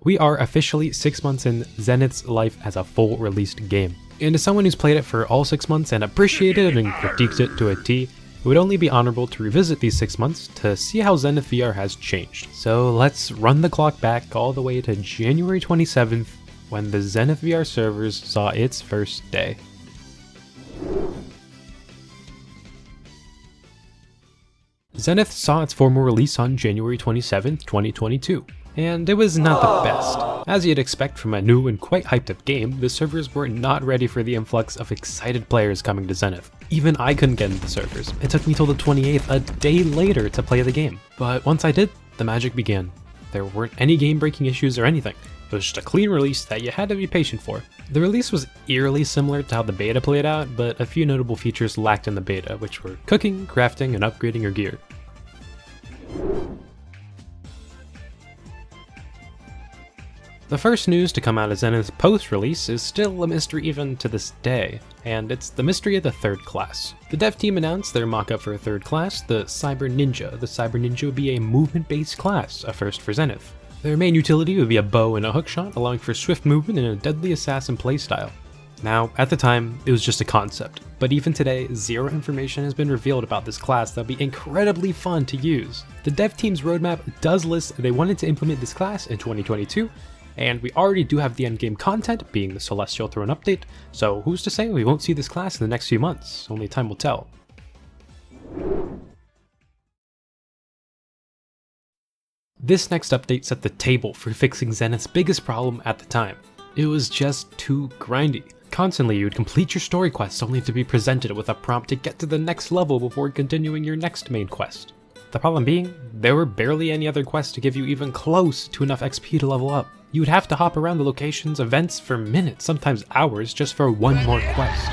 We are officially 6 months in Zenith's life as a full released game. And as someone who's played it for all 6 months and appreciated and critiqued it to a T, it would only be honorable to revisit these 6 months to see how Zenith VR has changed. So let's run the clock back all the way to January 27th when the Zenith VR servers saw its first day. Zenith saw its formal release on January 27th, 2022. And it was not the best. As you'd expect from a new and quite hyped up game, the servers were not ready for the influx of excited players coming to Zenith. Even I couldn't get into the servers. It took me till the 28th, a day later, to play the game. But once I did, the magic began. There weren't any game-breaking issues or anything. It was just a clean release that you had to be patient for. The release was eerily similar to how the beta played out, but a few notable features lacked in the beta, which were cooking, crafting, and upgrading your gear. The first news to come out of Zenith's post-release is still a mystery even to this day, and it's the mystery of the third class. The dev team announced their mock-up for a third class, the Cyber Ninja. The Cyber Ninja would be a movement-based class, a first for Zenith. Their main utility would be a bow and a hookshot, allowing for swift movement and a deadly assassin playstyle. Now, at the time, it was just a concept, but even today, zero information has been revealed about this class that would be incredibly fun to use. The dev team's roadmap does list they wanted to implement this class in 2022, and we already do have the endgame content, being the Celestial Throne update, so who's to say we won't see this class in the next few months? Only time will tell. This next update set the table for fixing Zenith's biggest problem at the time. It was just too grindy. Constantly you would complete your story quests only to be presented with a prompt to get to the next level before continuing your next main quest. The problem being, there were barely any other quests to give you even close to enough XP to level up. You would have to hop around the locations, events for minutes, sometimes hours, just for one more quest.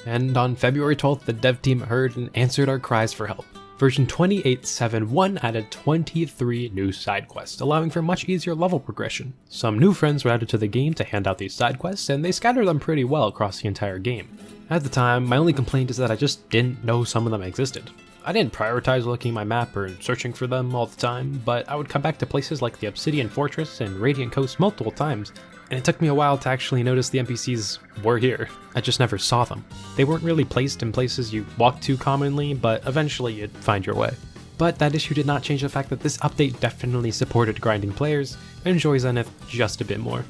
And on February 12th, the dev team heard and answered our cries for help. Version 28.7.1 added 23 new side quests, allowing for much easier level progression. Some new friends were added to the game to hand out these side quests, and they scattered them pretty well across the entire game. At the time, my only complaint is that I just didn't know some of them existed. I didn't prioritize looking at my map or searching for them all the time, but I would come back to places like the Obsidian Fortress and Radiant Coast multiple times, and it took me a while to actually notice the NPCs were here. I just never saw them. They weren't really placed in places you walk to commonly, but eventually you'd find your way. But that issue did not change the fact that this update definitely supported grinding players and enjoy Zenith just a bit more.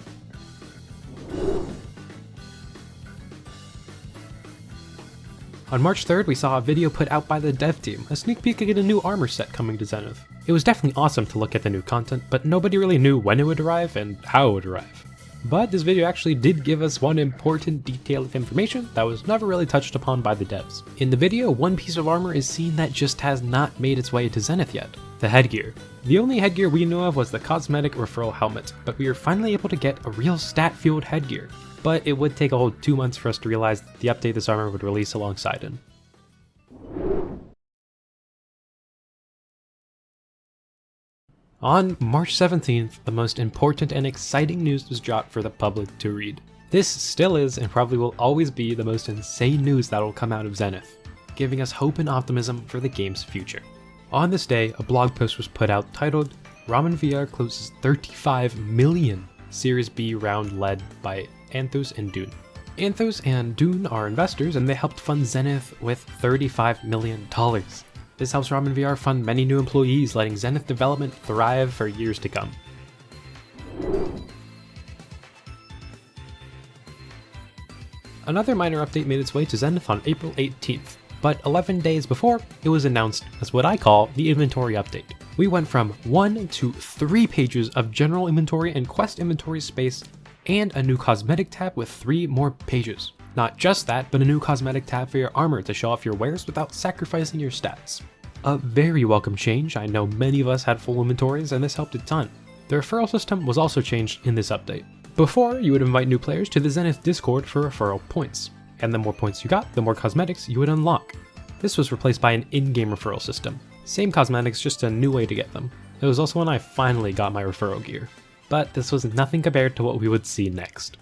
On March 3rd, we saw a video put out by the dev team, a sneak peek at a new armor set coming to Zenith. It was definitely awesome to look at the new content, but nobody really knew when it would arrive and how it would arrive. But this video actually did give us one important detail of information that was never really touched upon by the devs. In the video, one piece of armor is seen that just has not made its way to Zenith yet: the headgear. The only headgear we knew of was the cosmetic referral helmet, but we were finally able to get a real stat-fueled headgear. But it would take a whole 2 months for us to realize the update this armor would release alongside it. On March 17th, the most important and exciting news was dropped for the public to read. This still is and probably will always be the most insane news that will come out of Zenith, giving us hope and optimism for the game's future. On this day, a blog post was put out titled, "Ramen VR closes 35 million Series B round led by Anthos and Dune." Anthos and Dune are investors and they helped fund Zenith with $35 million. This helps Ramen VR fund many new employees, letting Zenith development thrive for years to come. Another minor update made its way to Zenith on April 18th, but 11 days before, it was announced as what I call the inventory update. We went from 1 to 3 pages of general inventory and quest inventory space, and a new cosmetic tab with 3 more pages. Not just that, but a new cosmetic tab for your armor to show off your wares without sacrificing your stats. A very welcome change. I know many of us had full inventories and this helped a ton. The referral system was also changed in this update. Before, you would invite new players to the Zenith Discord for referral points, and the more points you got, the more cosmetics you would unlock. This was replaced by an in-game referral system. Same cosmetics, just a new way to get them. It was also when I finally got my referral gear. But this was nothing compared to what we would see next.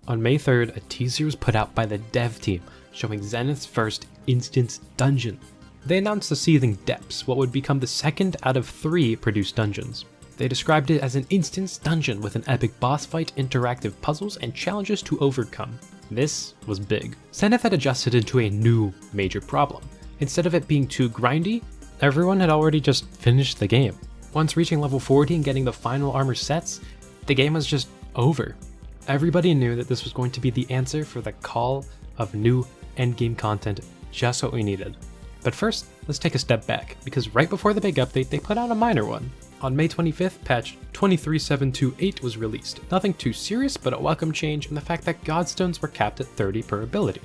On May 3rd, a teaser was put out by the dev team showing Zenith's first instance dungeon. They announced the Seething Depths, what would become the second out of 3 produced dungeons. They described it as an instance dungeon with an epic boss fight, interactive puzzles, and challenges to overcome. This was big. Zenith had adjusted into a new major problem. Instead of it being too grindy, everyone had already just finished the game. Once reaching level 40 and getting the final armor sets, the game was just over. Everybody knew that this was going to be the answer for the call of new endgame content, just what we needed. But first, let's take a step back, because right before the big update, they put out a minor one. On May 25th, patch 23728 was released. Nothing too serious, but a welcome change in the fact that Godstones were capped at 30 per ability.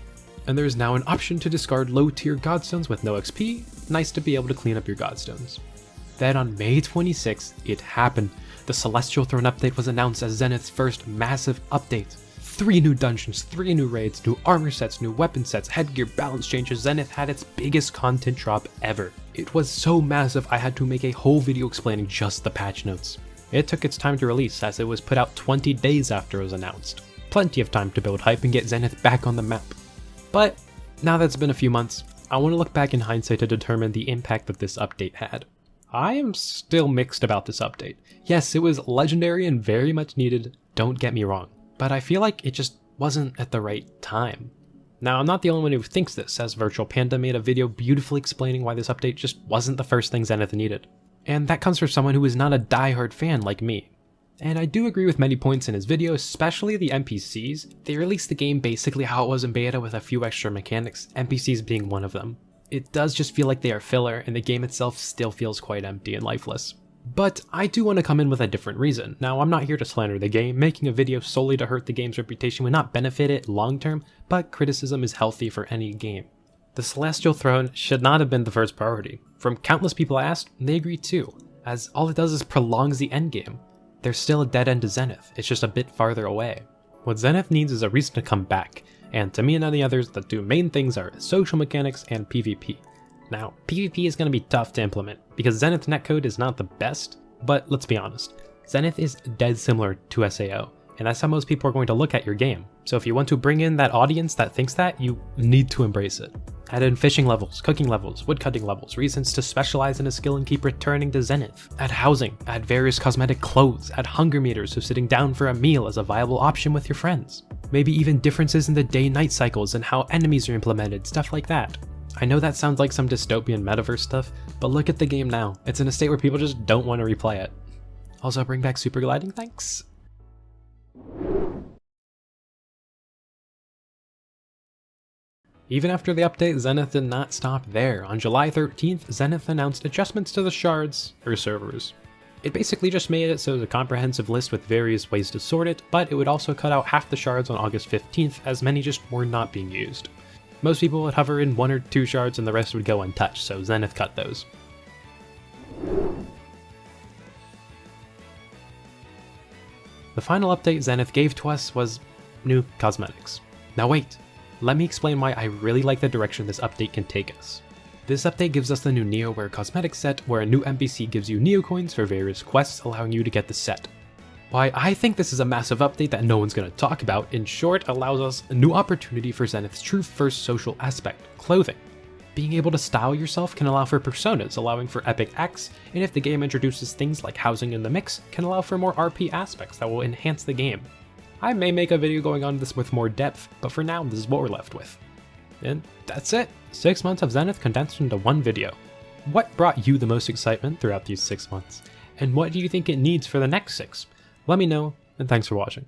And there is now an option to discard low-tier Godstones with no XP. Nice to be able to clean up your Godstones. Then on May 26th, it happened. The Celestial Throne update was announced as Zenith's first massive update. 3 new dungeons, 3 new raids, new armor sets, new weapon sets, headgear, balance changes. Zenith had its biggest content drop ever. It was so massive I had to make a whole video explaining just the patch notes. It took its time to release as it was put out 20 days after it was announced. Plenty of time to build hype and get Zenith back on the map. But now that it's been a few months, I want to look back in hindsight to determine the impact that this update had. I am still mixed about this update. Yes, it was legendary and very much needed, don't get me wrong, but I feel like it just wasn't at the right time. Now, I'm not the only one who thinks this, as Virtual Panda made a video beautifully explaining why this update just wasn't the first thing Zenith needed. And that comes from someone who is not a die-hard fan like me. And I do agree with many points in his video, especially the NPCs. They released the game basically how it was in beta with a few extra mechanics, NPCs being one of them. It does just feel like they are filler, and the game itself still feels quite empty and lifeless. But I do want to come in with a different reason. Now, I'm not here to slander the game. Making a video solely to hurt the game's reputation would not benefit it long term, but criticism is healthy for any game. The Celestial Throne should not have been the first priority. From countless people I asked, they agree too, as all it does is prolongs the endgame. There's still a dead end to Zenith, it's just a bit farther away. What Zenith needs is a reason to come back, and to me and the others, the 2 main things are social mechanics and PvP. Now, PvP is going to be tough to implement, because Zenith netcode is not the best, but let's be honest, Zenith is dead similar to SAO, and that's how most people are going to look at your game. So if you want to bring in that audience that thinks that, you need to embrace it. Add in fishing levels, cooking levels, woodcutting levels, reasons to specialize in a skill and keep returning to Zenith. Add housing, add various cosmetic clothes, add hunger meters so sitting down for a meal is a viable option with your friends. Maybe even differences in the day-night cycles and how enemies are implemented, stuff like that. I know that sounds like some dystopian metaverse stuff, but look at the game now. It's in a state where people just don't want to replay it. Also, bring back super gliding, thanks. Even after the update, Zenith did not stop there. On July 13th, Zenith announced adjustments to the shards, or servers. It basically just made it so the comprehensive list with various ways to sort it, but it would also cut out half the shards on August 15th, as many just were not being used. Most people would hover in 1 or 2 shards and the rest would go untouched, so Zenith cut those. The final update Zenith gave to us was new cosmetics. Now wait, let me explain why I really like the direction this update can take us. This update gives us the new NeoWare cosmetic set, where a new NPC gives you Neo coins for various quests, allowing you to get the set. Why I think this is a massive update that no one's going to talk about, in short, allows us a new opportunity for Zenith's true first social aspect, clothing. Being able to style yourself can allow for personas, allowing for epic acts, and if the game introduces things like housing in the mix, can allow for more RP aspects that will enhance the game. I may make a video going on this with more depth, but for now this is what we're left with. And that's it! 6 months of Zenith condensed into one video. What brought you the most excitement throughout these 6 months? And what do you think it needs for the next 6? Let me know, and thanks for watching.